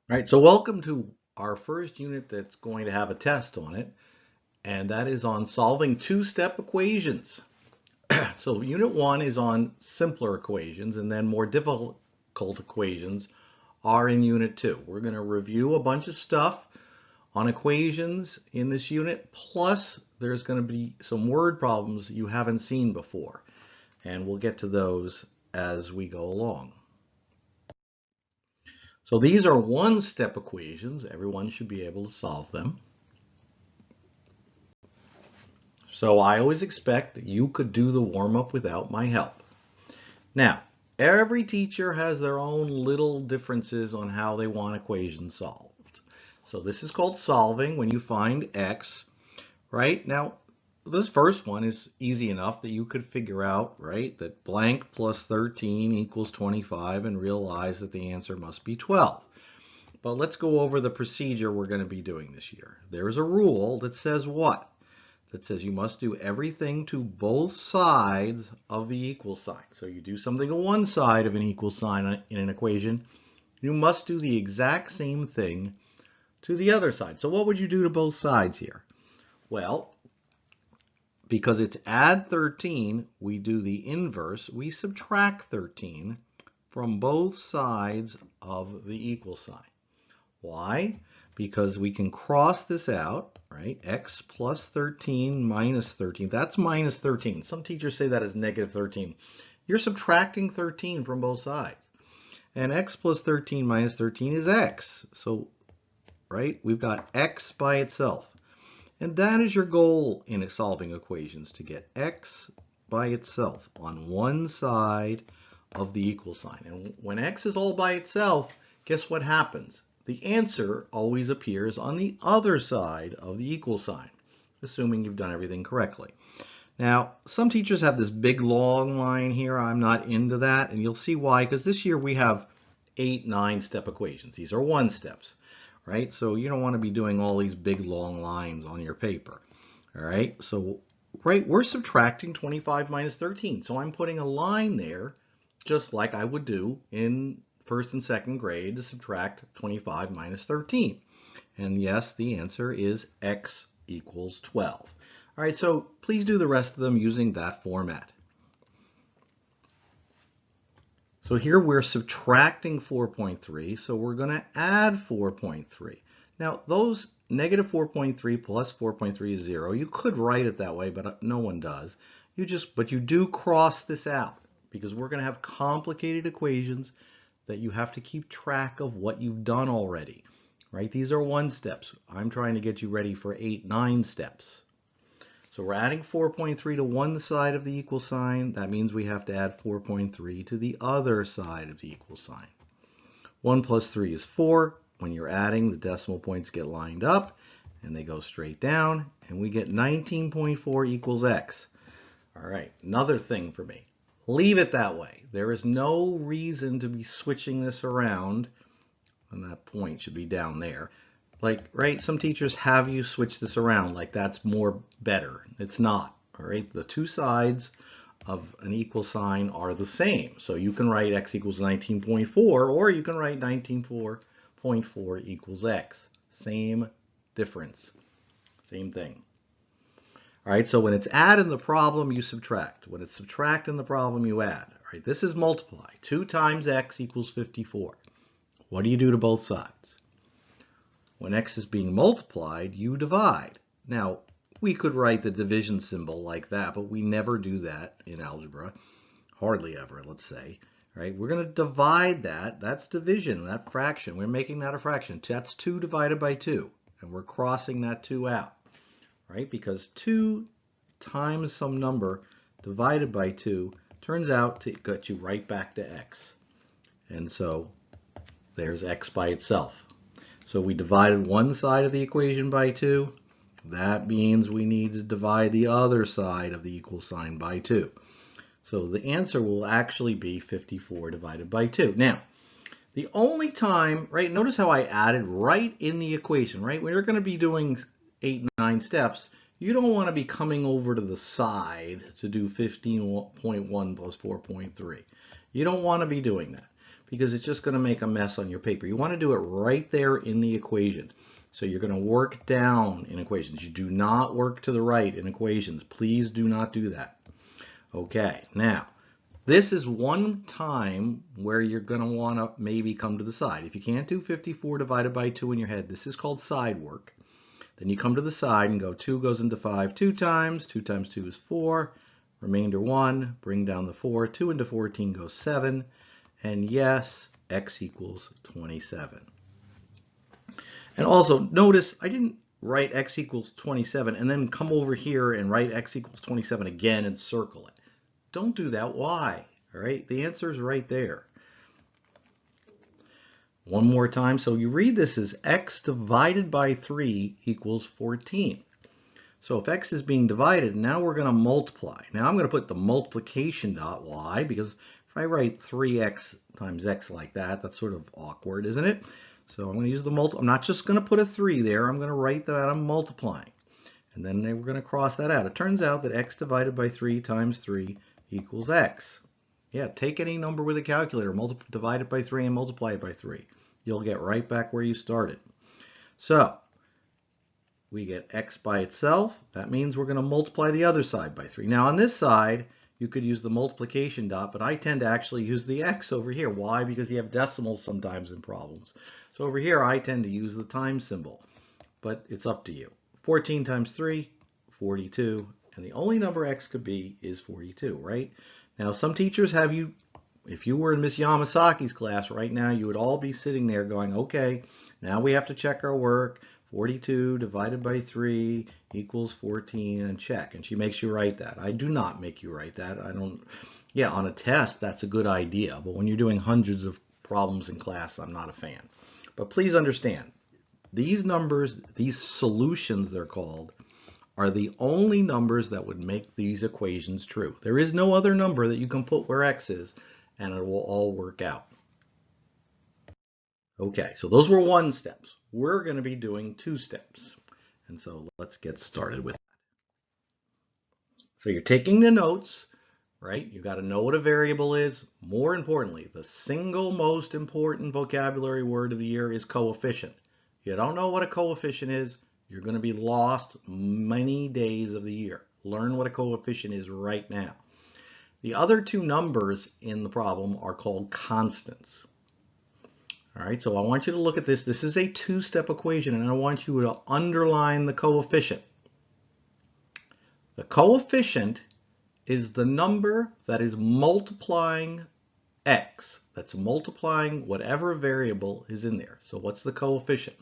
All right, so welcome to our first unit that's going to have a test on it, and that is on solving two-step equations. So unit one is on simpler equations, and then more difficult equations are in unit two. We're going to review a bunch of stuff on equations in this unit, plus there's going to be some word problems you haven't seen before, and we'll get to those as we go along. So these are one-step equations. Everyone should be able to solve them. So I always expect that you could do the warm-up without my help. Now, every teacher has their own little differences on how they want equations solved. So this is called solving when you find x, right? Now, this first one is easy enough that you could figure out, right, that blank plus 13 equals 25 and realize that the answer must be 12. But let's go over the procedure we're going to be doing this year. There's a rule that says what? That says you must do everything to both sides of the equal sign. So you do something to one side of an equal sign in an equation, you must do the exact same thing to the other side. So what would you do to both sides here? Well, because it's add 13, we do the inverse. We subtract 13 from both sides of the equal sign. Why? Because we can cross this out, right? X plus 13 minus 13. That's minus 13. Some teachers say that is negative 13. You're subtracting 13 from both sides. And x plus 13 minus 13 is x. So, right, we've got x by itself. And that is your goal in solving equations, to get x by itself on one side of the equal sign. And when x is all by itself, guess what happens? The answer always appears on the other side of the equal sign, assuming you've done everything correctly. Now, some teachers have this big long line here. I'm not into that, and you'll see why, because this year we have 8 9-step equations. These are one steps, right? So you don't want to be doing all these big long lines on your paper, all right? So, right, we're subtracting 25 minus 13. So I'm putting a line there, just like I would do in first and second grade, to subtract 25 minus 13. And yes, the answer is x equals 12. All right, so please do the rest of them using that format. So here we're subtracting 4.3, so we're going to add 4.3. Now, those negative 4.3 plus 4.3 is 0. You could write it that way, but no one does. But you do cross this out, because we're going to have complicated equations that you have to keep track of what you've done already, right? These are one steps. I'm trying to get you ready for 8 9 steps. So we're adding 4.3 to one side of the equal sign. That means we have to add 4.3 to the other side of the equal sign. 1 plus 3 is 4. When you're adding, the decimal points get lined up and they go straight down, and we get 19.4 equals x. All right, another thing for me. Leave it that way. There is no reason to be switching this around, and that point should be down there. Like, right, some teachers have you switch this around, like that's more better. It's not, all right? The two sides of an equal sign are the same. So you can write x equals 19.4, or you can write 19.4 equals x. Same difference, same thing. All right, so when it's add in the problem, you subtract. When it's subtract in the problem, you add. All right, this is multiply. 2 times x equals 54. What do you do to both sides? When x is being multiplied, you divide. Now, we could write the division symbol like that, but we never do that in algebra. Hardly ever, let's say. All right, we're going to divide that. That's division, that fraction. We're making that a fraction. That's 2 divided by 2, and we're crossing that 2 out. Right? Because 2 times some number divided by 2 turns out to get you right back to x. And so there's x by itself. So we divided one side of the equation by 2. That means we need to divide the other side of the equal sign by 2. So the answer will actually be 54 divided by 2. Now, the only time, right, notice how I added right in the equation, right? When you're going to be doing 8 9 steps, you don't want to be coming over to the side to do 15.1 plus 4.3. You don't want to be doing that. because it's just going to make a mess on your paper. You want to do it right there in the equation. So you're going to work down in equations. You do not work to the right in equations. Please do not do that. Okay, now this is one time where you're going to want to maybe come to the side. If you can't do 54 divided by 2 in your head, this is called side work. Then you come to the side and go 2 goes into 5 2 times. 2 times 2 is 4. Remainder 1. Bring down the 4. 2 into 14 goes 7. And yes, x equals 27. And also, notice I didn't write x equals 27 and then come over here and write x equals 27 again and circle it. Don't do that. Why? All right, the answer is right there. One more time. So you read this as x divided by 3 equals 14. So if x is being divided, now we're going to multiply. Now I'm going to put the multiplication dot. Why? Because if I write 3x times x like that, that's sort of awkward, isn't it? So I'm going to use the multiple. I'm not just going to put a 3 there. I'm going to write that I'm multiplying. And then we're going to cross that out. It turns out that x divided by 3 times 3 equals x. Yeah, take any number with a calculator, divide it by 3 and multiply it by 3. You'll get right back where you started. So we get x by itself. That means we're going to multiply the other side by 3. Now on this side, you could use the multiplication dot, but I tend to actually use the x over here. Why? Because you have decimals sometimes in problems. So over here, I tend to use the times symbol, but it's up to you. 14 times 3, 42, and the only number x could be is 42, right? Now, some teachers have you, if you were in Miss Yamasaki's class right now, you would all be sitting there going, okay, now we have to check our work. 42 divided by 3 equals 14 and check. And she makes you write that. I do not make you write that. I don't, yeah, on a test, that's a good idea. But when you're doing hundreds of problems in class, I'm not a fan. But please understand, these numbers, these solutions they're called, are the only numbers that would make these equations true. There is no other number that you can put where x is, and it will all work out. Okay, so those were 1 steps. We're going to be doing 2 steps. And so let's get started with that. So you're taking the notes, right? You got to know what a variable is. More importantly, the single most important vocabulary word of the year is coefficient. If you don't know what a coefficient is, you're going to be lost many days of the year. Learn what a coefficient is right now. The other 2 numbers in the problem are called constants. All right, so I want you to look at this. This is a 2-step equation, and I want you to underline the coefficient. The coefficient is the number that is multiplying x. That's multiplying whatever variable is in there. So what's the coefficient?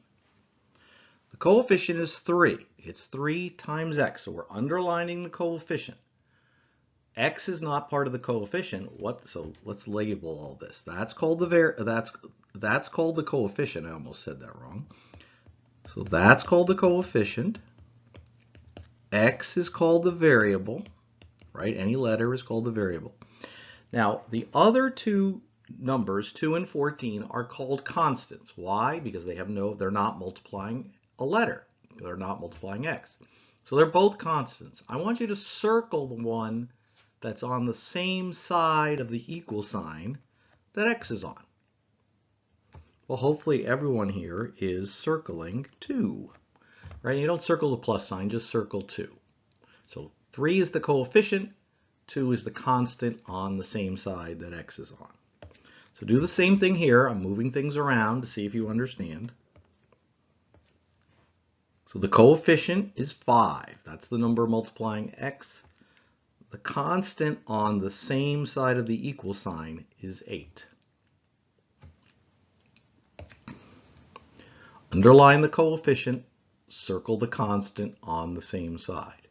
The coefficient is 3. It's 3 times x. So we're underlining the coefficient. X is not part of the coefficient. So let's label all this. That's called the that's called the coefficient. I almost said that wrong. So that's called the coefficient. X is called the variable, right? Any letter is called the variable. Now, the other 2 numbers, 2 and 14, are called constants. Why? Because they're not multiplying a letter. They're not multiplying x. So they're both constants. I want you to circle the one that's on the same side of the equal sign that x is on. Well, hopefully everyone here is circling 2, right? You don't circle the plus sign, just circle 2. So 3 is the coefficient, 2 is the constant on the same side that x is on. So do the same thing here. I'm moving things around to see if you understand. So the coefficient is 5. That's the number multiplying x. The constant on the same side of the equal sign is 8. Underline the coefficient, circle the constant on the same side.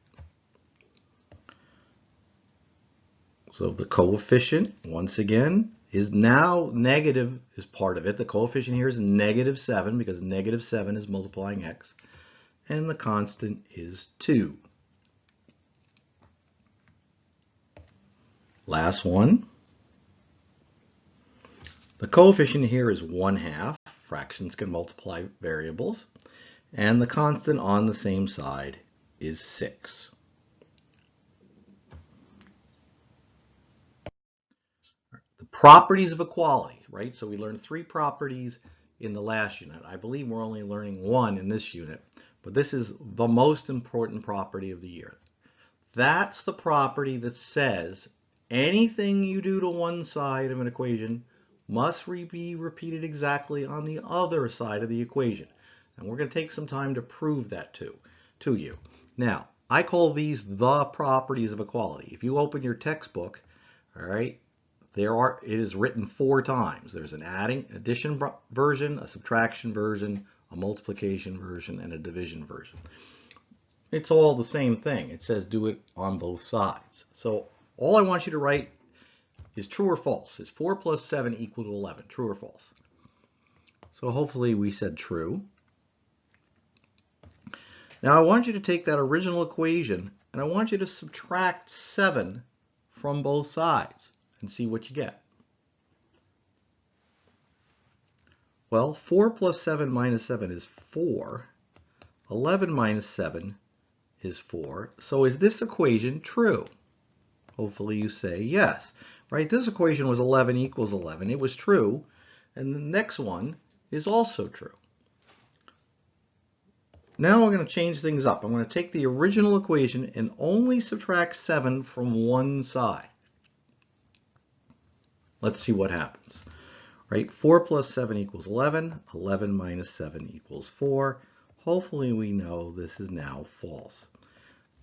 So the coefficient, once again, is now negative is part of it. The coefficient here is -7 because -7 is multiplying x. And the constant is 2. Last one. The coefficient here is 1/2. Fractions can multiply variables. And the constant on the same side is 6. The properties of equality. right? So we learned 3 properties in the last unit. I believe we're only learning 1 in this unit, but this is the most important property of the year. That's the property that says anything you do to one side of an equation must be repeated exactly on the other side of the equation. And we're going to take some time to prove that to you. Now, I call these the properties of equality. If you open your textbook, all right, it is written 4 times. There's an addition version, a subtraction version, a multiplication version, and a division version. It's all the same thing. It says do it on both sides. So all I want you to write is true or false. Is 4 plus 7 equal to 11? True or false? So hopefully we said true. Now I want you to take that original equation and I want you to subtract 7 from both sides and see what you get. Well, 4 plus 7 minus 7 is 4. 11 minus 7 is 4. So is this equation true? Hopefully you say yes, right? This equation was 11 equals 11. It was true. And the next one is also true. Now we're going to change things up. I'm going to take the original equation and only subtract 7 from one side. Let's see what happens. Right? 4 plus 7 equals 11. 11 minus 7 equals 4. Hopefully we know this is now false.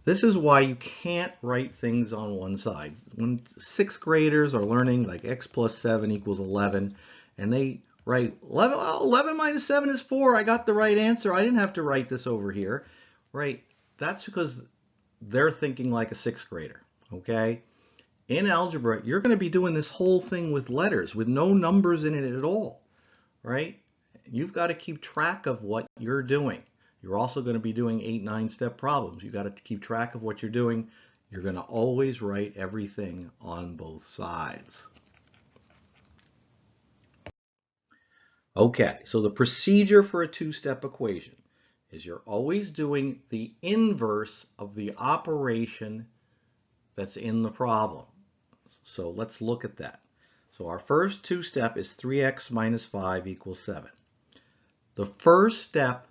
This is why you can't write things on one side. When 6th graders are learning like x plus 7 equals 11, and they write 11, well, 11 minus 7 is 4. I got the right answer. I didn't have to write this over here. Right? That's because they're thinking like a 6th grader. Okay? In algebra, you're going to be doing this whole thing with letters, with no numbers in it at all. Right? You've got to keep track of what you're doing. You're also going to be doing 8, 9-step problems. You've got to keep track of what you're doing. You're going to always write everything on both sides. Okay, so the procedure for a 2-step equation is you're always doing the inverse of the operation that's in the problem. So let's look at that. So our first 2-step is 3x minus 5 equals 7. The first step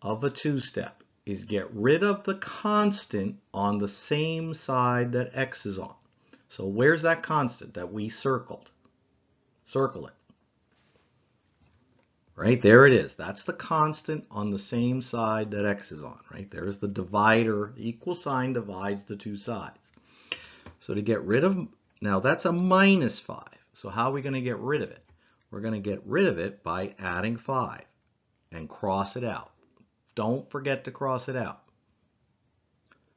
of a 2-step is get rid of the constant on the same side that x is on. So where's that constant that we circled? Circle it. Right, there it is. That's the constant on the same side that x is on. Right, there's the divider. The equal sign divides the 2 sides. So to get rid of, now that's a minus 5. So how are we going to get rid of it? We're going to get rid of it by adding 5 and cross it out. Don't forget to cross it out.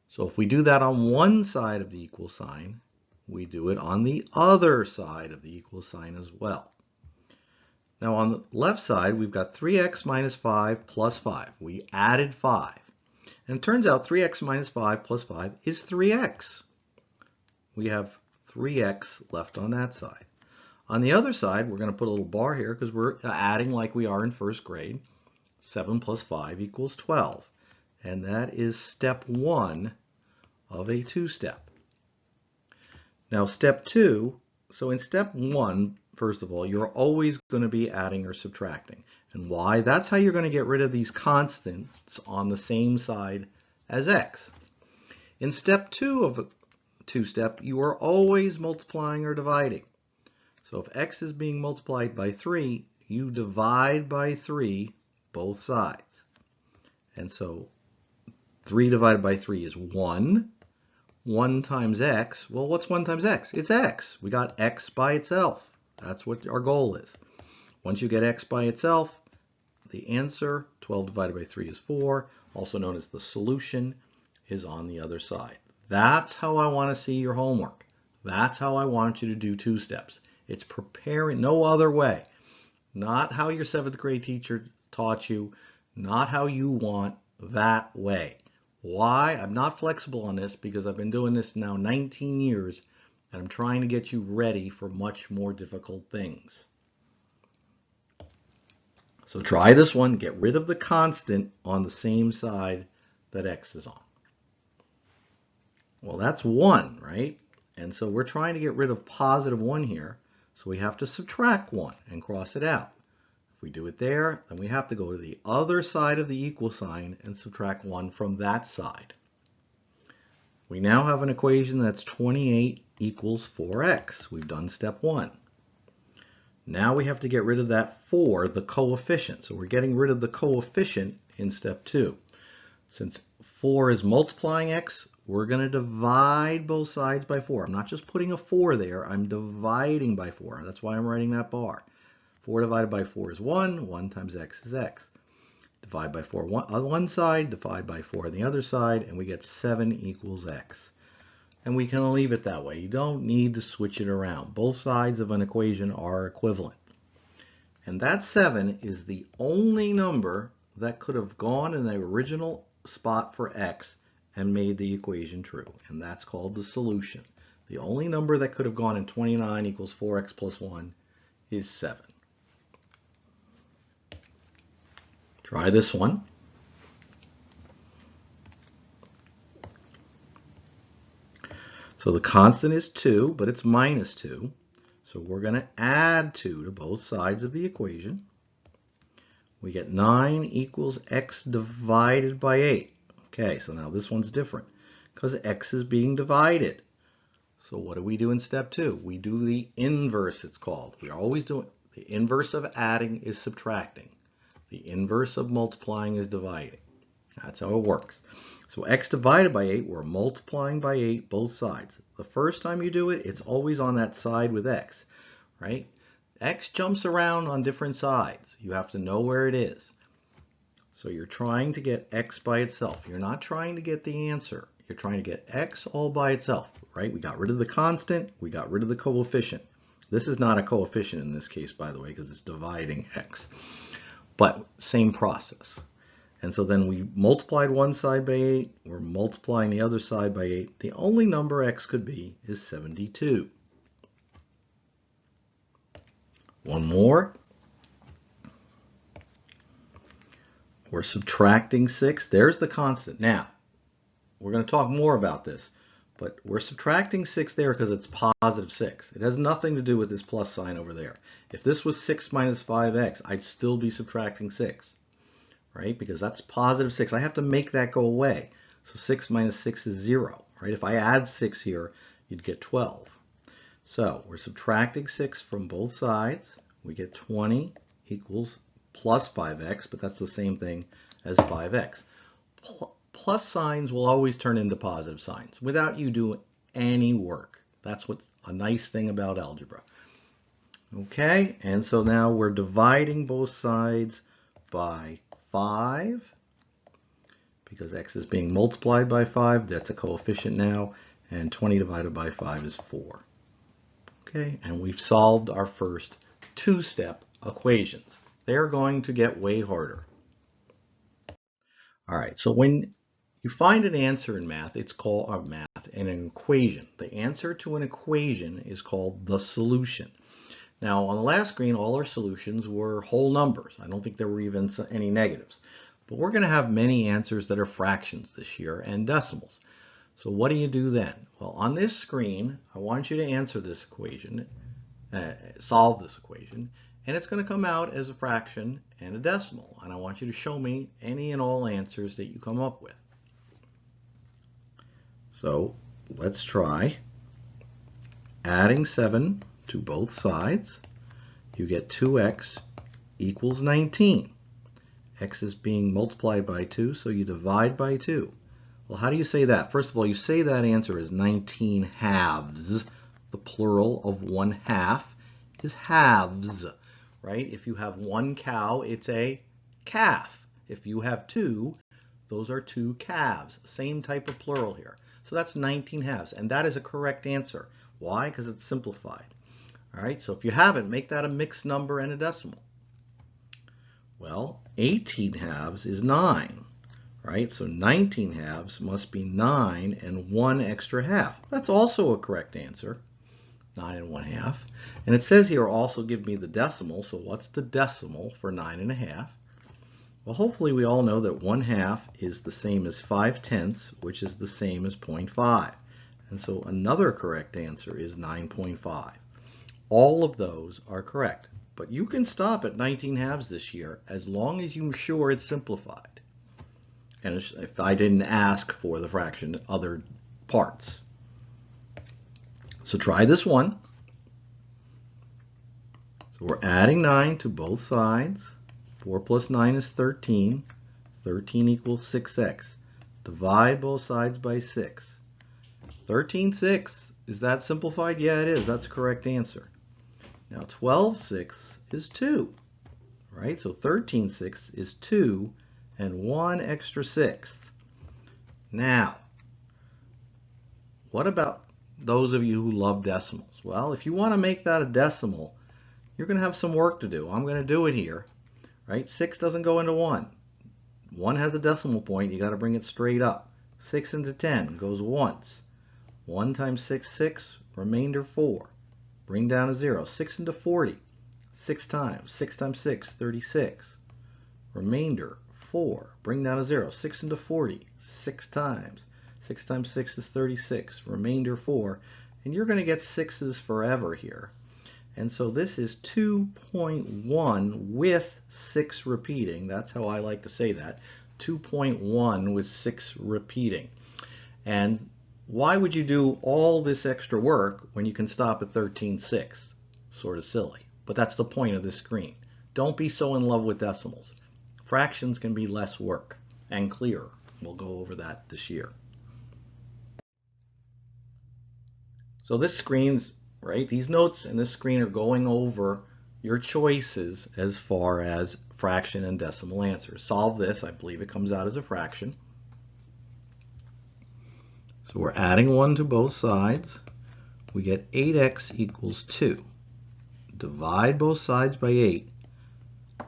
So if we do that on one side of the equal sign, we do it on the other side of the equal sign as well. Now on the left side, we've got 3x minus 5 plus 5. We added 5. And it turns out 3x minus 5 plus 5 is 3x. We have 3x left on that side. On the other side, we're going to put a little bar here because we're adding like we are in 1st grade. 7 plus 5 equals 12. And that is step 1 of a 2-step. Now step 2, so in step 1, first of all, you're always going to be adding or subtracting. And why? That's how you're going to get rid of these constants on the same side as x. In step 2 of a 2-step, you are always multiplying or dividing. So if x is being multiplied by 3, you divide by 3 both sides. And so 3 divided by 3 is 1. 1 times x, well, what's 1 times x? It's x. We got x by itself. That's what our goal is. Once you get x by itself, the answer, 12 divided by 3 is 4, also known as the solution, is on the other side. That's how I want to see your homework. That's how I want you to do 2 steps. It's preparing, no other way. Not how your 7th grade teacher taught you, not how you want, that way. Why? I'm not flexible on this because I've been doing this now 19 years and I'm trying to get you ready for much more difficult things. So try this one, get rid of the constant on the same side that x is on. Well, that's 1, right? And so we're trying to get rid of positive 1 here. So we have to subtract 1 and cross it out. If we do it there, then we have to go to the other side of the equal sign and subtract 1 from that side. We now have an equation that's 28 equals 4x. We've done step 1. Now we have to get rid of that 4, the coefficient. So we're getting rid of the coefficient in step 2. Since 4 is multiplying x, we're going to divide both sides by 4. I'm not just putting a 4 there, I'm dividing by 4. That's why I'm writing that bar. 4 divided by 4 is 1. 1 times x is x. Divide by 4 on one side, divide by 4 on the other side, and we get 7 equals x. And we can leave it that way. You don't need to switch it around. Both sides of an equation are equivalent. And that 7 is the only number that could have gone in the original spot for x and made the equation true. And that's called the solution. The only number that could have gone in 29 equals 4x plus 1 is 7. Try this one. So the constant is 2, but it's minus 2. So we're going to add 2 to both sides of the equation. We get 9 equals x divided by 8. Okay, so now this one's different because x is being divided. So what do we do in step 2? We do the inverse, it's called. We are always doing the inverse of adding is subtracting. The inverse of multiplying is dividing. That's how it works. So x divided by 8, we're multiplying by 8 both sides. The first time you do it, it's always on that side with x, right? X jumps around on different sides. You have to know where it is. So you're trying to get x by itself. You're not trying to get the answer. You're trying to get x all by itself, right? We got rid of the constant. We got rid of the coefficient. This is not a coefficient in this case, by the way, because it's dividing x. But same process. And so then we multiplied one side by 8. We're multiplying the other side by 8. The only number x could be is 72. One more. We're subtracting 6. There's the constant. Now, we're going to talk more about this. But we're subtracting 6 there because it's positive 6. It has nothing to do with this plus sign over there. If this was 6 minus 5x, I'd still be subtracting 6. Right? Because that's positive 6. I have to make that go away. So 6 minus 6 is 0. Right? If I add 6 here, you'd get 12. So we're subtracting 6 from both sides. We get 20 equals plus 5x, but that's the same thing as 5x. Plus signs will always turn into positive signs without you doing any work. That's what's a nice thing about algebra. Okay, and so now we're dividing both sides by 5 because x is being multiplied by 5. That's a coefficient now, and 20 divided by 5 is 4. Okay, and we've solved our first two-step equations. They're going to get way harder. All right, so when you find an answer in math, it's called an equation. The answer to an equation is called the solution. Now, on the last screen, all our solutions were whole numbers. I don't think there were even any negatives. But we're going to have many answers that are fractions this year and decimals. So what do you do then? Well, on this screen, I want you to answer this equation, solve this equation, and it's going to come out as a fraction and a decimal. And I want you to show me any and all answers that you come up with. So let's try adding 7 to both sides. You get 2x equals 19. X is being multiplied by 2, so you divide by 2. Well, how do you say that? First of all, you say that answer is 19 halves. The plural of 1 half is halves, right? If you have 1 cow, it's a calf. If you have 2, those are 2 calves. Same type of plural here. So that's 19 halves, and that is a correct answer. Why? Because it's simplified. All right, so if you have it, make that a mixed number and a decimal. Well, 18 halves is 9, right? So 19 halves must be 9 and 1 extra half. That's also a correct answer, 9 and 1 half. And it says here also give me the decimal, so what's the decimal for 9 and a half? Well, hopefully we all know that 1 half is the same as 5/10, which is the same as 0.5. And so another correct answer is 9.5. All of those are correct. But you can stop at 19 halves this year as long as you're sure it's simplified. And if I didn't ask for the fraction, other parts. So try this one. So we're adding 9 to both sides. 4 plus 9 is 13. 13 equals 6x. Divide both sides by 6. 13/6, is that simplified? Yeah, it is. That's the correct answer. Now 12/6 is 2, right? So 13/6 is 2 and 1 extra sixth. Now, what about those of you who love decimals? Well, if you want to make that a decimal, you're going to have some work to do. I'm going to do it here, right? 6 doesn't go into 1. 1 has a decimal point. You got to bring it straight up. 6 into 10 goes once. 1 times 6, 6. Remainder 4. Bring down a 0. 6 into 40. 6 times. 6 times 6, 36. Remainder 4. Bring down a 0. 6 into 40. 6 times. 6 times 6 is 36. Remainder 4. And you're going to get 6's forever here. And so this is 2.1 with 6 repeating. That's how I like to say that. 2.1 with 6 repeating. And why would you do all this extra work when you can stop at 13/6? Sort of silly. But that's the point of this screen. Don't be so in love with decimals. Fractions can be less work and clearer. We'll go over that this year. So this screen's, right, these notes and this screen are going over your choices as far as fraction and decimal answers. Solve this. I believe it comes out as a fraction. So we're adding 1 to both sides. We get 8x equals 2. Divide both sides by 8.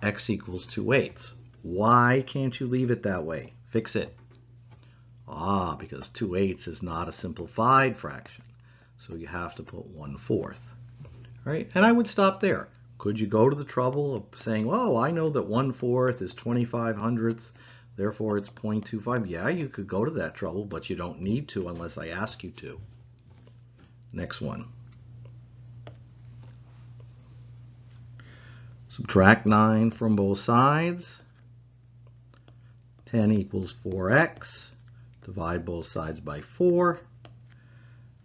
X equals 2/8. Why can't you leave it that way? Fix it. Because 2/8 is not a simplified fraction. So you have to put 1/4. Right? And I would stop there. Could you go to the trouble of saying, oh, I know that 1/4 is 25 hundredths. Therefore, it's 0.25. Yeah, you could go to that trouble, but you don't need to unless I ask you to. Next one. Subtract 9 from both sides. 10 equals 4x. Divide both sides by 4.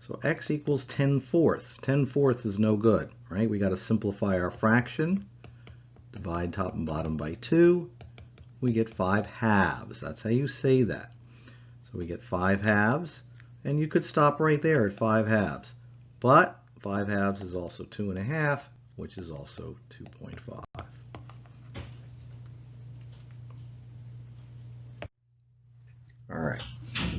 So x equals 10/4. 10/4 is no good, right? We got to simplify our fraction. Divide top and bottom by 2. We get 5 halves. That's how you say that. So we get 5 halves, and you could stop right there at 5 halves. But 5 halves is also 2.5, which is also 2.5. All right.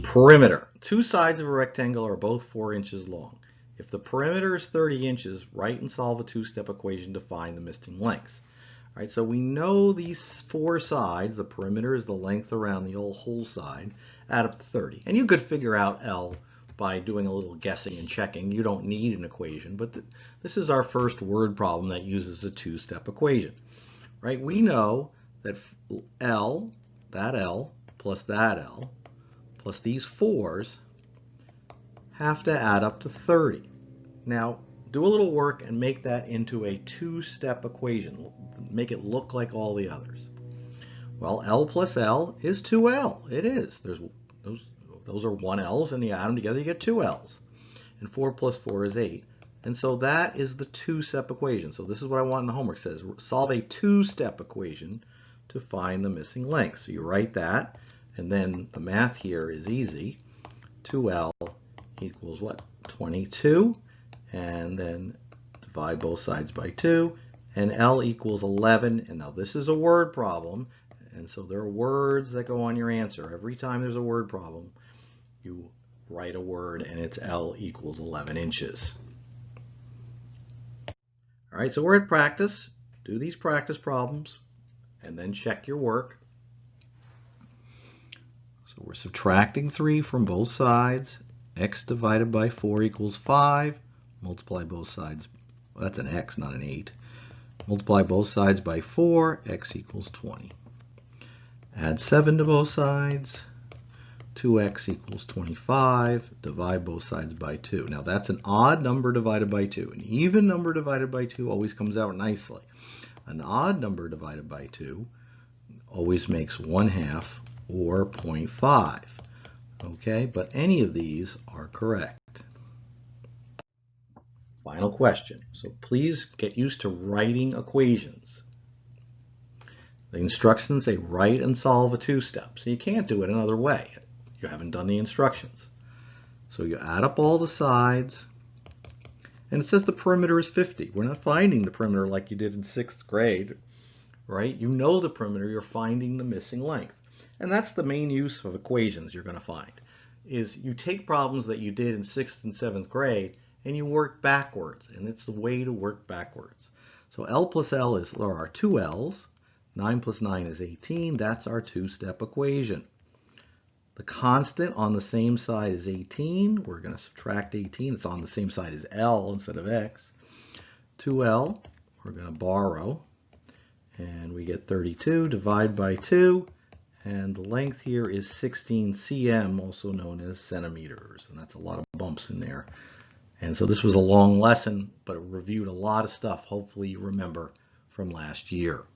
Perimeter. Two sides of a rectangle are both 4 inches long. If the perimeter is 30 inches, write and solve a two-step equation to find the missing lengths. All right, so we know these 4 sides, the perimeter is the length around the whole side, add up to 30. And you could figure out L by doing a little guessing and checking. You don't need an equation, but this is our first word problem that uses a two-step equation. Right? We know that L, plus that L, plus these 4's have to add up to 30. Now, do a little work and make that into a two-step equation. Make it look like all the others. Well, L plus L is 2L. It is. Those are 1 L's, and you add them together, you get 2 L's. And 4 plus 4 is 8. And so that is the two-step equation. So this is what I want in the homework. It says solve a two-step equation to find the missing length. So you write that, and then the math here is easy. 2L equals what? 22. And then divide both sides by 2. And L equals 11. And now this is a word problem. And so there are words that go on your answer. Every time there's a word problem, you write a word, and it's L equals 11 inches. All right, so we're at practice. Do these practice problems, and then check your work. So we're subtracting 3 from both sides. X divided by 4 equals 5. Multiply both sides. Well, that's an X, not an 8. Multiply both sides by 4. X equals 20. Add 7 to both sides. 2x equals 25, divide both sides by 2. Now that's an odd number divided by 2. An even number divided by 2 always comes out nicely. An odd number divided by 2 always makes 1/2 or 0.5. Okay, but any of these are correct. Final question. So please get used to writing equations. The instructions say write and solve a two-step. So you can't do it another way. You haven't done the instructions. So you add up all the sides, and it says the perimeter is 50. We're not finding the perimeter like you did in 6th grade, right? You know the perimeter, you're finding the missing length. And that's the main use of equations you're going to find, is you take problems that you did in 6th and 7th grade and you work backwards, and it's the way to work backwards. So L plus L is, there are two L's. 9 plus 9 is 18. That's our two-step equation. The constant on the same side is 18. We're going to subtract 18. It's on the same side as L instead of X. 2L, we're going to borrow, and we get 32. Divide by 2, and the length here is 16 cm, also known as centimeters, and that's a lot of bumps in there. And so this was a long lesson, but it reviewed a lot of stuff, hopefully you remember, from last year.